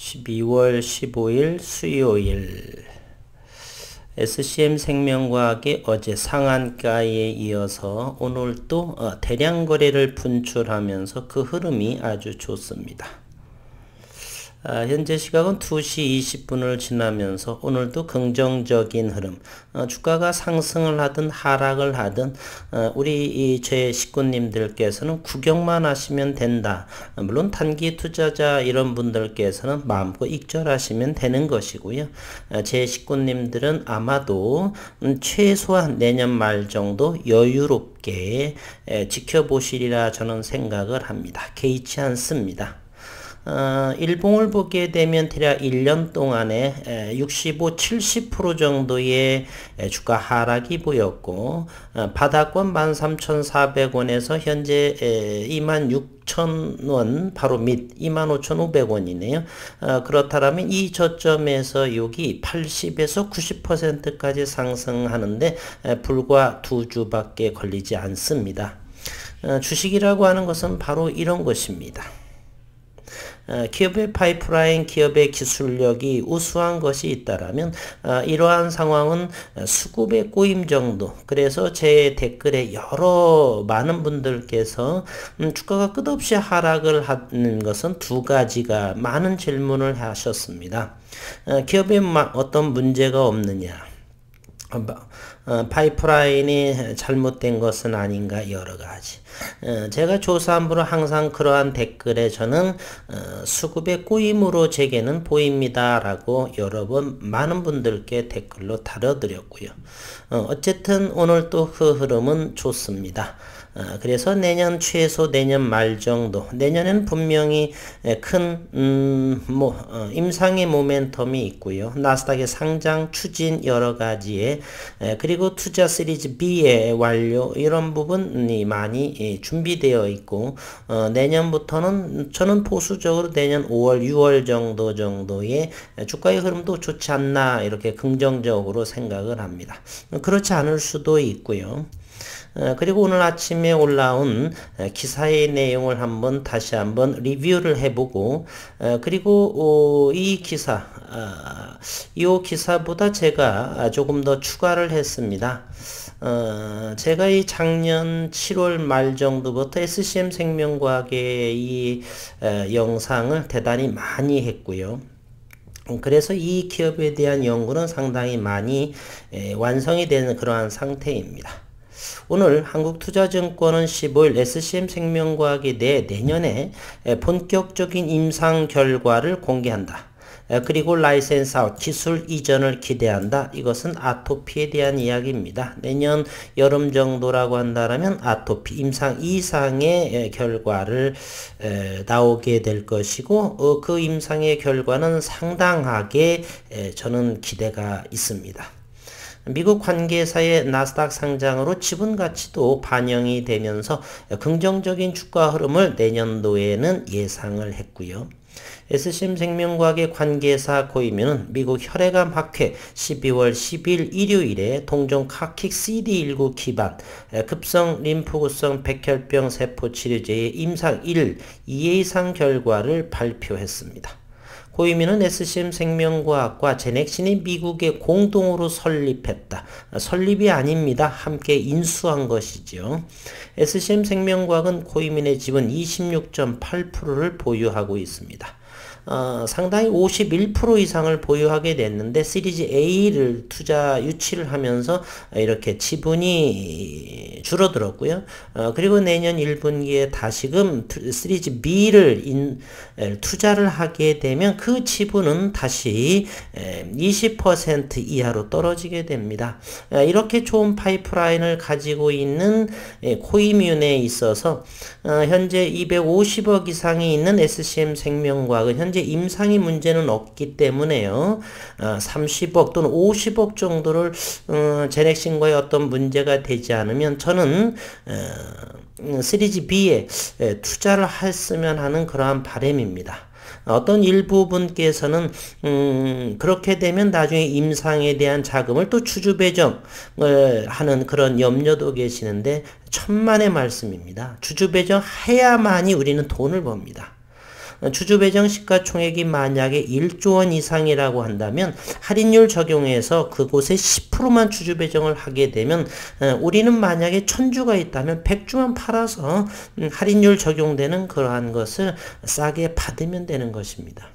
12월 15일 수요일 SCM생명과학이 어제 상한가에 이어서 오늘 또 대량 거래를 분출하면서 그 흐름이 아주 좋습니다. 현재 시각은 2시 20분을 지나면서 오늘도 긍정적인 흐름, 주가가 상승을 하든 하락을 하든 우리 제 식구님들께서는 구경만 하시면 된다. 물론 단기 투자자 이런 분들께서는 마음껏 익절하시면 되는 것이고요. 제 식구님들은 아마도 최소한 내년 말 정도 여유롭게 지켜보시리라 저는 생각을 합니다. 개의치 않습니다. 일봉을 보게 되면 대략 1년 동안에 65, 70% 정도의 주가 하락이 보였고 바닥권 13,400원에서 현재 26,000원 바로 밑 25,500원이네요. 그렇다면 이 저점에서 여기 80에서 90%까지 상승하는데 불과 2주밖에 걸리지 않습니다. 주식이라고 하는 것은 바로 이런 것입니다. 기업의 파이프라인, 기업의 기술력이 우수한 것이 있다라면 이러한 상황은 수급의 꼬임 정도. 그래서 제 댓글에 많은 분들께서 주가가 끝없이 하락을 하는 것은 두 가지가 많은 질문을 하셨습니다. 기업에 어떤 문제가 없느냐? 파이프라인이 잘못된 것은 아닌가 여러 가지. 제가 조사함으로 항상 그러한 댓글에 저는 수급의 꼬임으로 제게는 보입니다 라고 여러 번 많은 분들께 댓글로 달아드렸고요. 어쨌든 오늘 또 그 흐름은 좋습니다. 그래서 최소 내년 말 정도, 내년에는 분명히 큰 임상의 모멘텀이 있고요. 나스닥의 상장 추진 여러 가지에 그리고 투자 시리즈 B의 완료 이런 부분이 많이 준비되어 있고 내년부터는 저는 보수적으로 내년 5월 6월 정도의 주가의 흐름도 좋지 않나 이렇게 긍정적으로 생각을 합니다. 그렇지 않을 수도 있고요. 그리고 오늘 아침에 올라온 기사의 내용을 다시 한번 리뷰를 해보고 그리고 이 기사보다 제가 조금 더 추가를 했습니다. 제가 이 작년 7월 말 정도부터 SCM생명과학의 이 영상을 대단히 많이 했고요. 그래서 이 기업에 대한 연구는 상당히 많이 완성이 되는 그러한 상태입니다. 오늘 한국투자증권은 15일 SCM생명과학에 대해 내년에 본격적인 임상 결과를 공개한다. 그리고 라이센스 아웃 기술 이전을 기대한다. 이것은 아토피에 대한 이야기입니다. 내년 여름 정도라고 한다면 아토피 임상 이상의 결과를 나오게 될 것이고 그 임상의 결과는 상당하게 저는 기대가 있습니다. 미국 관계사의 나스닥 상장으로 지분 가치도 반영이 되면서 긍정적인 주가 흐름을 내년도에는 예상을 했고요. SCM생명과학의 관계사 고이면은 미국 혈액암 학회 12월 10일 일요일에 동종 카킥 CD19 기반 급성 림프구성 백혈병 세포 치료제의 임상 1, 2회 이상 결과를 발표했습니다. 고이민은 SCM생명과학과 제넥신이 미국에 공동으로 설립했다. 설립이 아닙니다. 함께 인수한 것이죠. SCM생명과학은 고이민의 지분 26.8%를 보유하고 있습니다. 상당히 51% 이상을 보유하게 됐는데 시리즈 A를 투자 유치를 하면서 이렇게 지분이 줄어들었고요. 그리고 내년 1분기에 다시금 시리즈 B를 투자를 하게 되면 그 지분은 다시 20% 이하로 떨어지게 됩니다. 이렇게 좋은 파이프라인을 가지고 있는 코이뮨에 있어서 현재 250억 이상이 있는 SCM생명과학은 현재 임상의 문제는 없기 때문에요. 30억 또는 50억 정도를 제넥신과의 어떤 문제가 되지 않으면 저는 시리즈 B에 투자를 했으면 하는 그러한 바람입니다. 어떤 일부분께서는 그렇게 되면 나중에 임상에 대한 자금을 또 주주 배정을 하는 그런 염려도 계시는데 천만의 말씀입니다. 주주 배정해야만이 우리는 돈을 법니다. 주주배정 시가총액이 만약에 1조 원 이상이라고 한다면 할인율 적용해서 그곳에 10%만 주주배정을 하게 되면 우리는 만약에 1000주가 있다면 100주만 팔아서 할인율 적용되는 그러한 것을 싸게 받으면 되는 것입니다.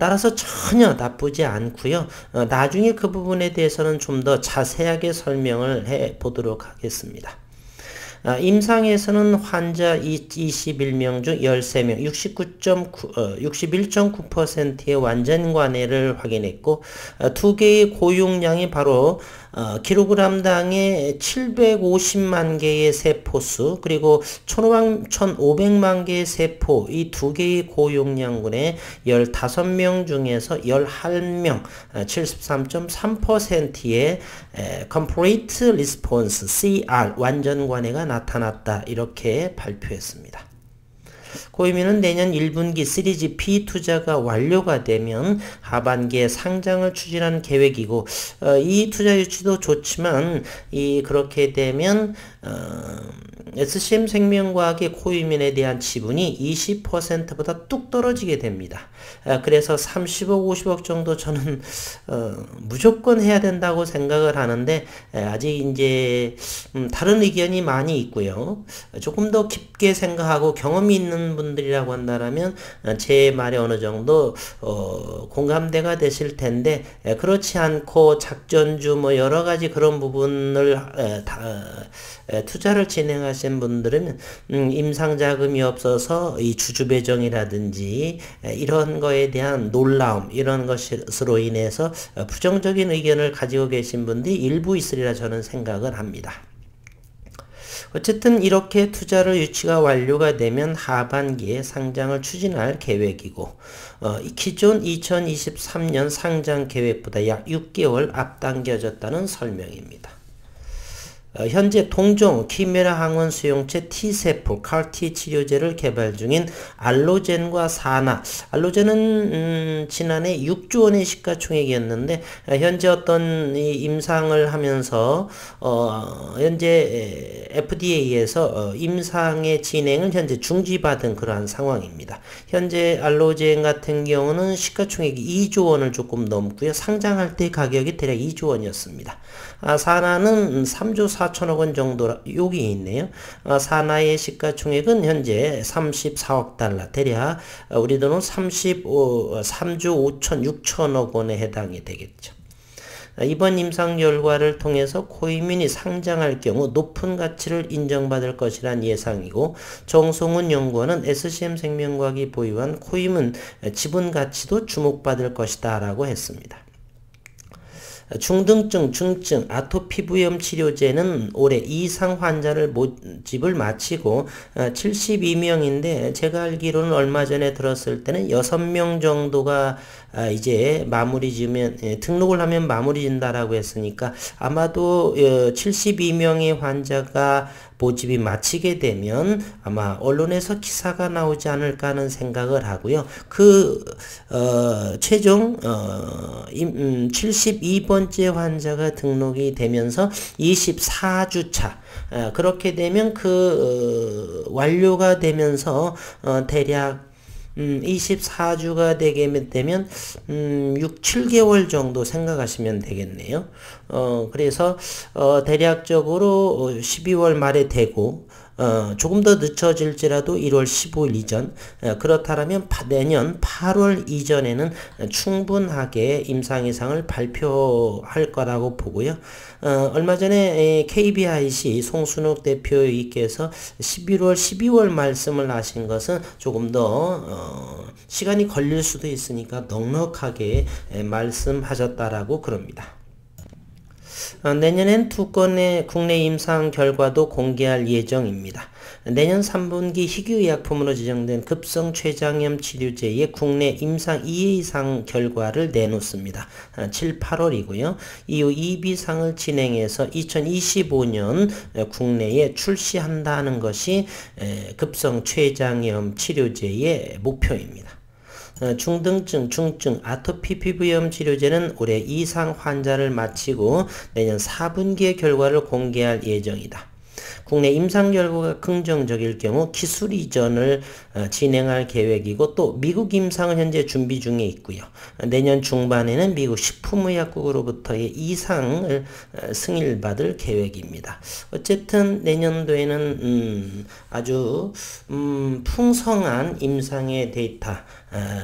따라서 전혀 나쁘지 않고요. 나중에 그 부분에 대해서는 좀 더 자세하게 설명을 해 보도록 하겠습니다. 임상에서는 환자 21명 중 13명, 61.9%의 완전 관해를 확인했고, 두 개의 고용량이 바로 킬로그램당에 750만 개의 세포수, 그리고 1500만 개의 세포, 이 두 개의 고용량군의 15명 중에서 11명, 73.3%의 Complete Response, CR, 완전 관해가 나타났다. 이렇게 발표했습니다. 고이민은 내년 1분기 시리즈 B 투자가 완료가 되면 하반기에 상장을 추진한 계획이고, 이 투자 유치도 좋지만 그렇게 되면 SCM 생명과학의 코유민에 대한 지분이 20%보다 뚝 떨어지게 됩니다. 그래서 30억, 50억 정도 저는 무조건 해야 된다고 생각을 하는데, 아직 이제 다른 의견이 많이 있고요. 조금 더 깊게 생각하고 경험이 있는 분들이라고 한다면 제 말에 어느 정도 공감대가 되실 텐데, 그렇지 않고 작전주 뭐 여러 가지 그런 부분을 투자를 진행하신 분들은 임상자금이 없어서 이 주주배정이라든지 이런 거에 대한 놀라움, 이런 것으로 인해서 부정적인 의견을 가지고 계신 분들이 일부 있으리라 저는 생각을 합니다. 어쨌든 이렇게 투자를 유치가 완료가 되면 하반기에 상장을 추진할 계획이고, 기존 2023년 상장 계획보다 약 6개월 앞당겨졌다는 설명입니다. 현재 동종 키메라 항원 수용체 T세포 CAR-T 치료제를 개발 중인 알로젠과 사나, 알로젠은 지난해 6조 원의 시가총액이었는데 현재 어떤 임상을 하면서 현재 FDA에서 임상의 진행을 현재 중지받은 그러한 상황입니다. 현재 알로젠 같은 경우는 시가총액이 2조 원을 조금 넘고요. 상장할 때 가격이 대략 2조 원이었습니다. 사나는 3조 4천억 원 정도 여기 있네요. 사나의 시가총액은 현재 34억 달러, 대략 우리 돈은 3조 5천 6천억 원에 해당이 되겠죠. 이번 임상 결과를 통해서 코이민이 상장할 경우 높은 가치를 인정받을 것이란 예상이고, 정송훈 연구원은 SCM 생명과학이 보유한 코이민 지분 가치도 주목받을 것이다 라고 했습니다. 중등증, 중증, 아토피부염 치료제는 올해 이상 환자를 모집을 마치고 72명인데 제가 알기로는 얼마 전에 들었을 때는 6명 정도가 이제 마무리 지면 등록을 하면 마무리 진다라고 했으니까 아마도 72명의 환자가 모집이 마치게 되면 아마 언론에서 기사가 나오지 않을까 하는 생각을 하고요. 최종 72번째 환자가 등록이 되면서 24주차 그렇게 되면 완료가 되면서 대략 24주가 되게 되면 6, 7개월 정도 생각하시면 되겠네요. 그래서 대략적으로 12월 말에 되고 조금 더 늦춰질지라도 1월 15일 이전, 그렇다면 내년 8월 이전에는 충분하게 임상 이상을 발표할 거라고 보고요. 얼마 전에 KBIC 송순욱 대표님께서 11월 12월 말씀을 하신 것은 조금 더 시간이 걸릴 수도 있으니까 넉넉하게 말씀하셨다라고 그럽니다. 내년엔 2건의 국내 임상 결과도 공개할 예정입니다. 내년 3분기 희귀의약품으로 지정된 급성 췌장염 치료제의 국내 임상 2회 이상 결과를 내놓습니다. 7, 8월이고요. 이후 2비상을 진행해서 2025년 국내에 출시한다는 것이 급성 췌장염 치료제의 목표입니다. 중등증, 중증, 아토피 피부염 치료제는 올해 이상 환자를 마치고 내년 4분기의 결과를 공개할 예정이다. 국내 임상 결과가 긍정적일 경우 기술 이전을 진행할 계획이고 또 미국 임상은 현재 준비 중에 있고요. 내년 중반에는 미국 식품의약국으로부터의 이상을 승인받을 계획입니다. 어쨌든 내년도에는 아주 풍성한 임상의 데이터,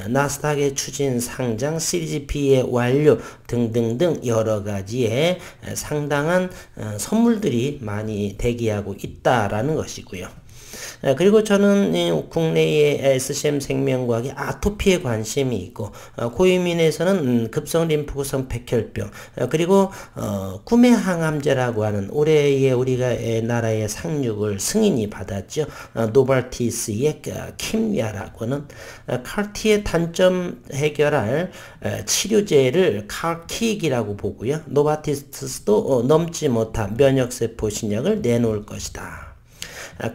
나스닥의 추진 상장, 시리즈 B의 완료 등등등 여러 가지의 상당한 선물들이 많이 대기하고 있다라는 것이고요. 그리고 저는 국내의 SCM 생명과학이 아토피에 관심이 있고 고위민에서는 급성 림프구성 백혈병 그리고 꿈의 항암제라고 하는 올해에 우리가 나라의 상륙을 승인이 받았죠. 노발티스의 킴리아라고는 CAR-T의 단점 해결할 치료제를 CAR-T이라고 보고요. 노바티스도 넘지 못한 면역세포 신약을 내놓을 것이다.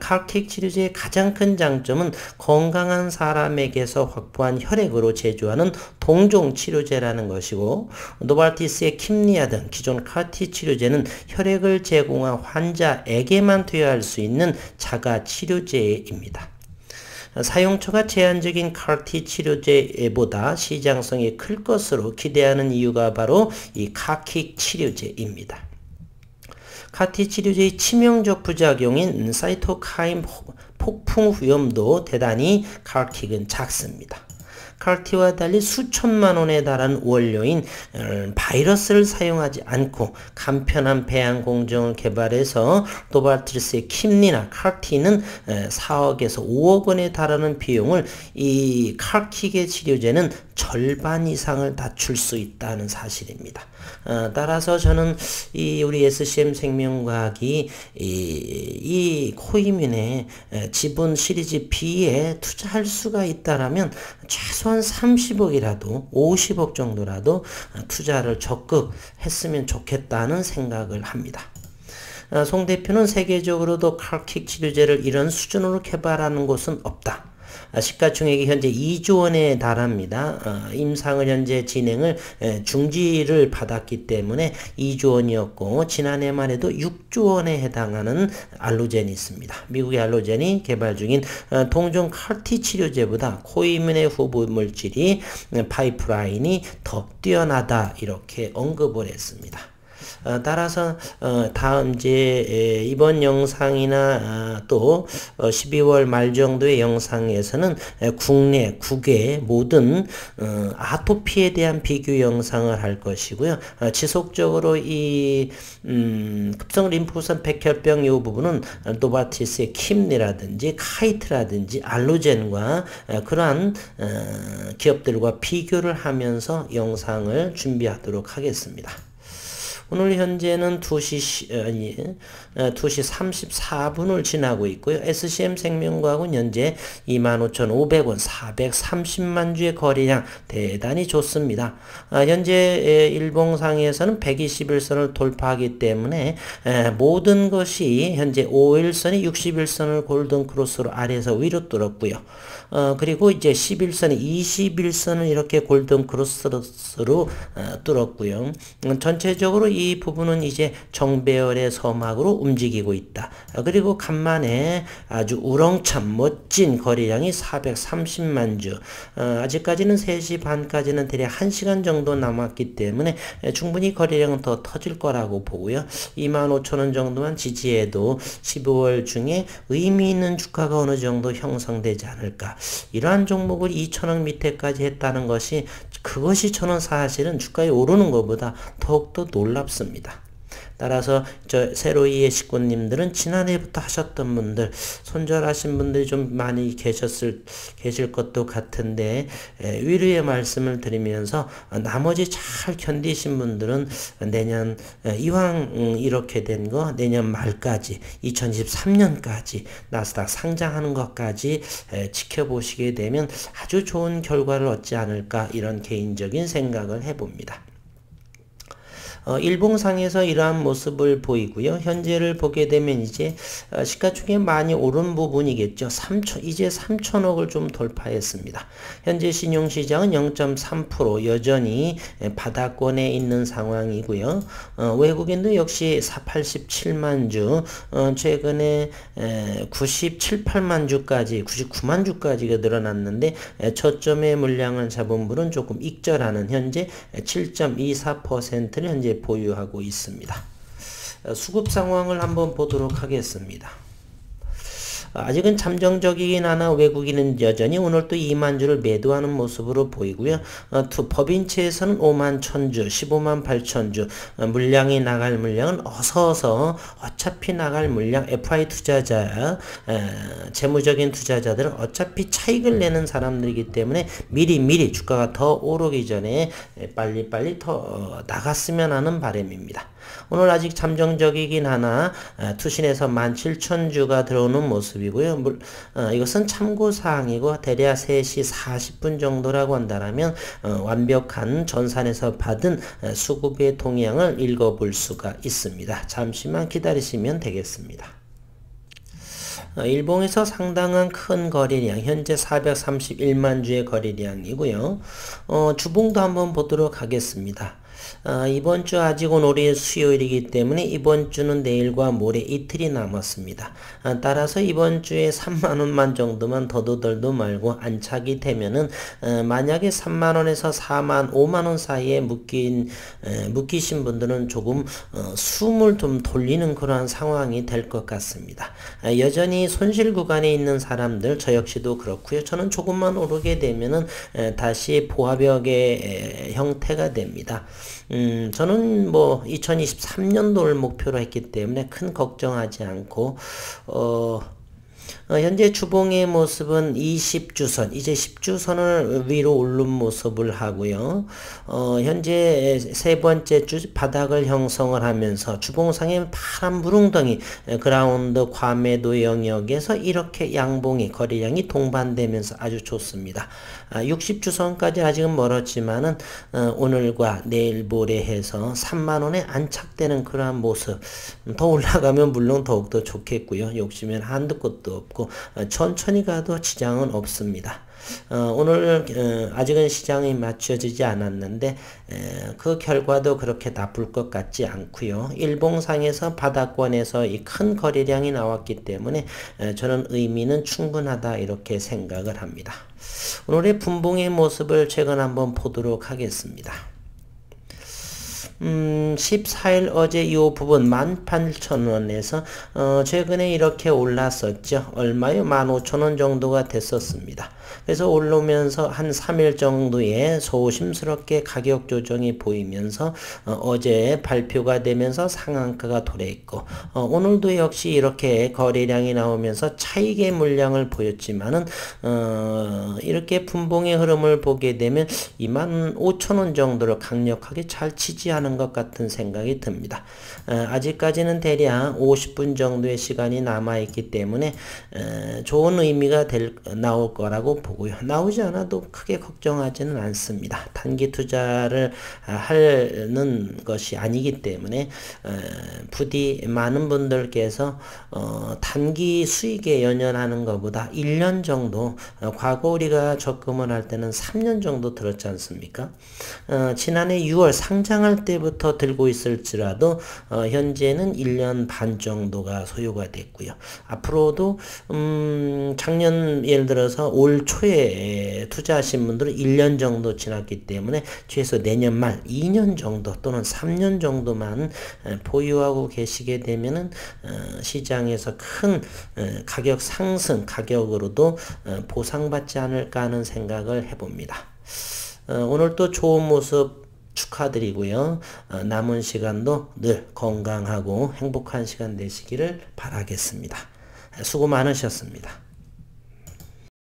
CAR-T 치료제의 가장 큰 장점은 건강한 사람에게서 확보한 혈액으로 제조하는 동종 치료제라는 것이고 노발티스의 킴리아 등 기존 CAR-T 치료제는 혈액을 제공한 환자에게만 투여할 수 있는 자가 치료제입니다. 사용처가 제한적인 CAR-T 치료제보다 시장성이 클 것으로 기대하는 이유가 바로 이 CAR-T 치료제입니다. CAR-T 치료제의 치명적 부작용인 사이토카인 폭풍 위험도 대단히 CAR-T는 작습니다. CAR-T와 달리 수천만 원에 달하는 원료인 바이러스를 사용하지 않고 간편한 배양 공정을 개발해서 노바티스의 킴리나 CAR-T는 4억에서 5억 원에 달하는 비용을 이 CAR-T계 치료제는 절반 이상을 낮출 수 있다는 사실입니다. 따라서 저는 우리 SCM 생명과학이 이 코이민의 지분 시리즈 B에 투자할 수가 있다라면 최소한 30억이라도 50억 정도라도 투자를 적극 했으면 좋겠다는 생각을 합니다. 송 대표는 세계적으로도 CAR-T 치료제를 이런 수준으로 개발하는 곳은 없다. 시가총액이 현재 2조 원에 달합니다. 임상을 현재 진행을 중지를 받았기 때문에 2조 원이었고 지난해 말에도 6조 원에 해당하는 알로젠이 있습니다. 미국의 알로젠이 개발 중인 동종 CAR-T 치료제보다 코이민의 후보 물질이 파이프라인이 더 뛰어나다 이렇게 언급을 했습니다. 따라서 다음 이제 이번 영상이나 또 12월 말 정도의 영상에서는 국내 모든 아토피에 대한 비교 영상을 할 것이고요. 지속적으로 이 급성 림프구성 백혈병 이 부분은 노바티스의 킴리라든지 카이트라든지 알로젠과 그러한 기업들과 비교를 하면서 영상을 준비하도록 하겠습니다. 오늘 현재는 2시 34분을 지나고 있고요. SCM 생명과학은 현재 25,500원 430만 주의 거래량 대단히 좋습니다. 현재 일봉상에서는 121선을 돌파하기 때문에 모든 것이 현재 5일선이 60일선을 골든크로스로 아래에서 위로 뚫었고요. 그리고 이제 11선이 21선을 이렇게 골든크로스로 뚫었고요. 전체적으로 이 부분은 이제 정배열의 서막으로 움직이고 있다. 그리고 간만에 아주 우렁찬 멋진 거래량이 430만 주. 아직까지는 3시 반까지는 대략 1시간 정도 남았기 때문에 충분히 거래량은 더 터질 거라고 보고요. 25,000원 정도만 지지해도 12월 중에 의미 있는 주가가 어느 정도 형성되지 않을까. 이러한 종목을 2,000원 밑에까지 했다는 것이 그것이 저는 사실은 주가에 오르는 것보다 더욱더 놀랍습니다. 따라서 저 세로이의 식구님들은 지난해부터 하셨던 분들 손절하신 분들이 좀 많이 계실 것도 같은데 위로의 말씀을 드리면서 나머지 잘 견디신 분들은 내년 이왕 이렇게 된 거 내년 말까지 2023년까지 나스닥 상장하는 것까지 지켜보시게 되면 아주 좋은 결과를 얻지 않을까 이런 개인적인 생각을 해봅니다. 일봉상에서 이러한 모습을 보이고요. 현재를 보게 되면 이제 시가총액 많이 오른 부분이겠죠. 이제 3천억을 좀 돌파했습니다. 현재 신용시장은 0.3% 여전히 바닥권에 있는 상황이고요. 외국인도 역시 87만 주, 최근에 97, 8만 주까지 99만 주까지가 늘어났는데 저점의 물량을 잡은 분은 조금 익절하는 현재 7.24%를 현재 보유하고 있습니다. 수급 상황을 한번 보도록 하겠습니다. 아직은 잠정적이긴 하나 외국인은 여전히 오늘 또 2만 주를 매도하는 모습으로 보이고요. 법인채에서는 5만 1000주, 15만 8천주 물량이 나갈 물량은 어서 어차피 나갈 물량 FI 투자자, 재무적인 투자자들은 어차피 차익을 내는 사람들이기 때문에 미리 주가가 더 오르기 전에 빨리 더 나갔으면 하는 바람입니다. 오늘 아직 잠정적이긴 하나 투신에서 17,000주가 들어오는 모습이고요. 이것은 참고사항이고 대략 3시 40분 정도라고 한다면 완벽한 전산에서 받은 수급의 동향을 읽어볼 수가 있습니다. 잠시만 기다리시면 되겠습니다. 일봉에서 상당한 큰 거래량, 현재 431만 주의 거래량이고요. 주봉도 한번 보도록 하겠습니다. 이번 주 아직은 올해 수요일이기 때문에 이번 주는 내일과 모레 이틀이 남았습니다. 따라서 이번 주에 3만원만 정도만 더도덜도 말고 안착이 되면은 만약에 3만원에서 4만 5만원 사이에 묶이신 분들은 조금 숨을 좀 돌리는 그러한 상황이 될 것 같습니다. 여전히 손실 구간에 있는 사람들, 저 역시도 그렇고요. 저는 조금만 오르게 되면은 다시 보합역의 형태가 됩니다. 저는 뭐 2023년도를 목표로 했기 때문에 큰 걱정하지 않고 현재 주봉의 모습은 20주선, 이제 10주선을 위로 오른 모습을 하고요. 현재 세 번째 주 바닥을 형성을 하면서 주봉상의 파란 무릉덩이 그라운드 과매도 영역에서 이렇게 양봉이 거래량이 동반되면서 아주 좋습니다. 60주선까지 아직은 멀었지만은 오늘과 내일 모레 해서 3만원에 안착되는 그러한 모습, 더 올라가면 물론 더욱더 좋겠고요. 욕심은 한두 곳도 없고 천천히 가도 지장은 없습니다. 오늘 아직은 시장이 맞춰지지 않았는데 그 결과도 그렇게 나쁠 것 같지 않고요. 일봉상에서 바닥권에서 이 큰 거래량이 나왔기 때문에 저는 의미는 충분하다 이렇게 생각을 합니다. 오늘의 분봉의 모습을 최근 한번 보도록 하겠습니다. 14일 어제 이 부분 18,000원에서 최근에 이렇게 올랐었죠. 얼마요? 15,000원 정도가 됐었습니다. 그래서 올라오면서 한 3일 정도의 소심스럽게 가격 조정이 보이면서 어제 발표가 되면서 상한가가 도래했고 오늘도 역시 이렇게 거래량이 나오면서 차익의 물량을 보였지만은 이렇게 분봉의 흐름을 보게 되면 25,000원 정도를 강력하게 잘 지지하는 것 같은 생각이 듭니다. 아직까지는 대략 50분 정도의 시간이 남아있기 때문에 좋은 의미가 나올 거라고 보고요. 나오지 않아도 크게 걱정하지는 않습니다. 단기 투자를 하는 것이 아니기 때문에 부디 많은 분들께서 단기 수익에 연연하는 것보다 1년 정도, 과거 우리가 적금을 할 때는 3년 정도 들었지 않습니까? 지난해 6월 상장할 때부터 들고 있을지라도 현재는 1년 반 정도가 소요가 됐고요. 앞으로도 작년 예를 들어서 올 초에 투자하신 분들은 1년 정도 지났기 때문에 최소 내년 말 2년 정도 또는 3년 정도만 보유하고 계시게 되면은 시장에서 큰 가격 상승 가격으로도 보상받지 않을까 하는 생각을 해봅니다. 오늘 또 좋은 모습 축하드리고요. 남은 시간도 늘 건강하고 행복한 시간 되시기를 바라겠습니다. 수고 많으셨습니다.